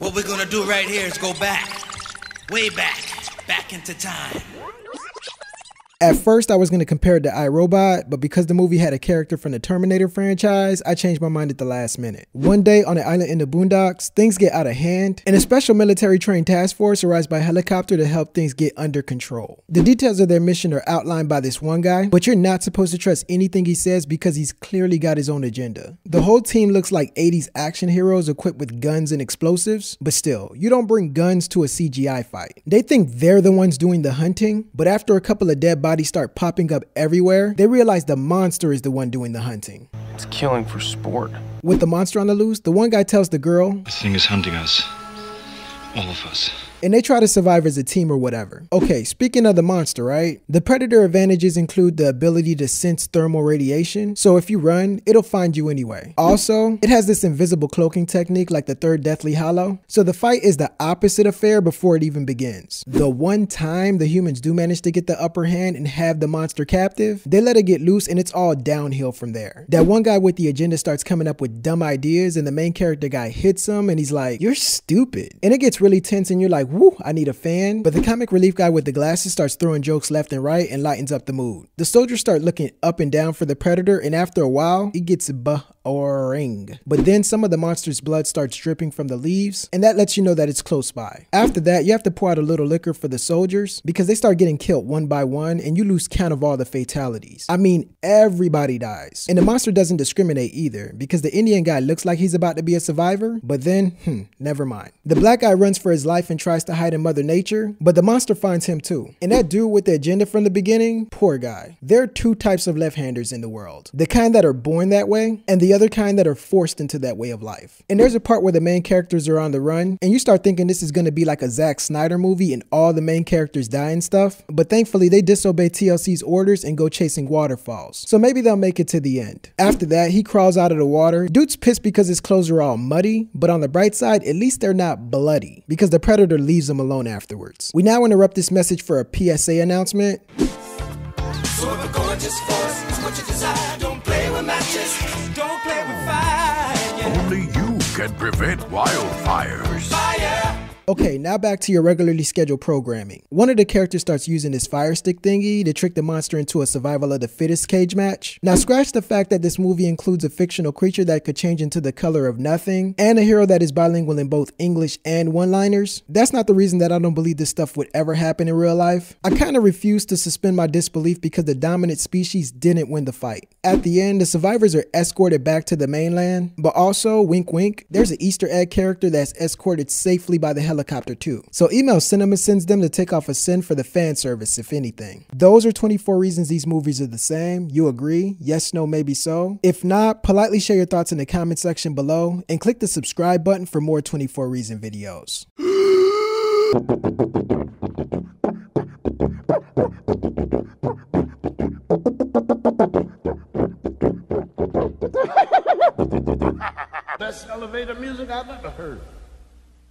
What we're gonna do right here is go back, way back into time. At first, I was going to compare it to iRobot, but because the movie had a character from the Terminator franchise, I changed my mind at the last minute. One day on an island in the boondocks, things get out of hand, and a special military trained task force arrives by helicopter to help things get under control. The details of their mission are outlined by this one guy, but you're not supposed to trust anything he says because he's clearly got his own agenda. The whole team looks like 80s action heroes equipped with guns and explosives, but still, you don't bring guns to a CGI fight. They think they're the ones doing the hunting, but after a couple of dead bodies start popping up everywhere, they realize the monster is the one doing the hunting. It's killing for sport. With the monster on the loose, the one guy tells the girl, "This thing is hunting us. All of us." And they try to survive as a team or whatever. Okay, speaking of the monster, right? The Predator advantages include the ability to sense thermal radiation, so if you run, it'll find you anyway. Also, it has this invisible cloaking technique like the third Deathly Hallow, so the fight is the opposite affair before it even begins. The one time the humans do manage to get the upper hand and have the monster captive, they let it get loose and it's all downhill from there. That one guy with the agenda starts coming up with dumb ideas and the main character guy hits him and he's like, "You're stupid." And it gets really tense and you're like, "Woo, I need a fan." But the comic relief guy with the glasses starts throwing jokes left and right and lightens up the mood. The soldiers start looking up and down for the Predator, and after a while, it gets boring. But then some of the monster's blood starts dripping from the leaves, and that lets you know that it's close by. After that, you have to pour out a little liquor for the soldiers because they start getting killed one by one, and you lose count of all the fatalities. I mean, everybody dies. And the monster doesn't discriminate either because the Indian guy looks like he's about to be a survivor, but then, never mind. The black guy runs for his life and tries to hide in Mother Nature, but the monster finds him too. And that dude with the agenda from the beginning, poor guy. There are two types of left-handers in the world. The kind that are born that way, and the other kind that are forced into that way of life. And there's a part where the main characters are on the run, and you start thinking this is gonna be like a Zack Snyder movie and all the main characters die and stuff, but thankfully they disobey TLC's orders and go chasing waterfalls. So maybe they'll make it to the end. After that, he crawls out of the water. Dude's pissed because his clothes are all muddy, but on the bright side, at least they're not bloody, because the Predator leaves him alone afterwards. We now interrupt this message for a PSA announcement. So if a gorgeous force is what you desire, don't play with matches, don't play with fire. Yeah. Only you can prevent wildfires. Fire. Okay, now back to your regularly scheduled programming. One of the characters starts using this fire stick thingy to trick the monster into a survival of the fittest cage match. Now scratch the fact that this movie includes a fictional creature that could change into the color of nothing, and a hero that is bilingual in both English and one-liners. That's not the reason that I don't believe this stuff would ever happen in real life. I kind of refuse to suspend my disbelief because the dominant species didn't win the fight. At the end, the survivors are escorted back to the mainland, but also, wink wink, there's an Easter egg character that's escorted safely by the helicopter too. So email Cinema sends them to take off a sin for the fan service, if anything. Those are 24 reasons these movies are the same. You agree? Yes, no, maybe so? If not, politely share your thoughts in the comment section below and click the subscribe button for more 24 reason videos. Best elevator music I've ever heard.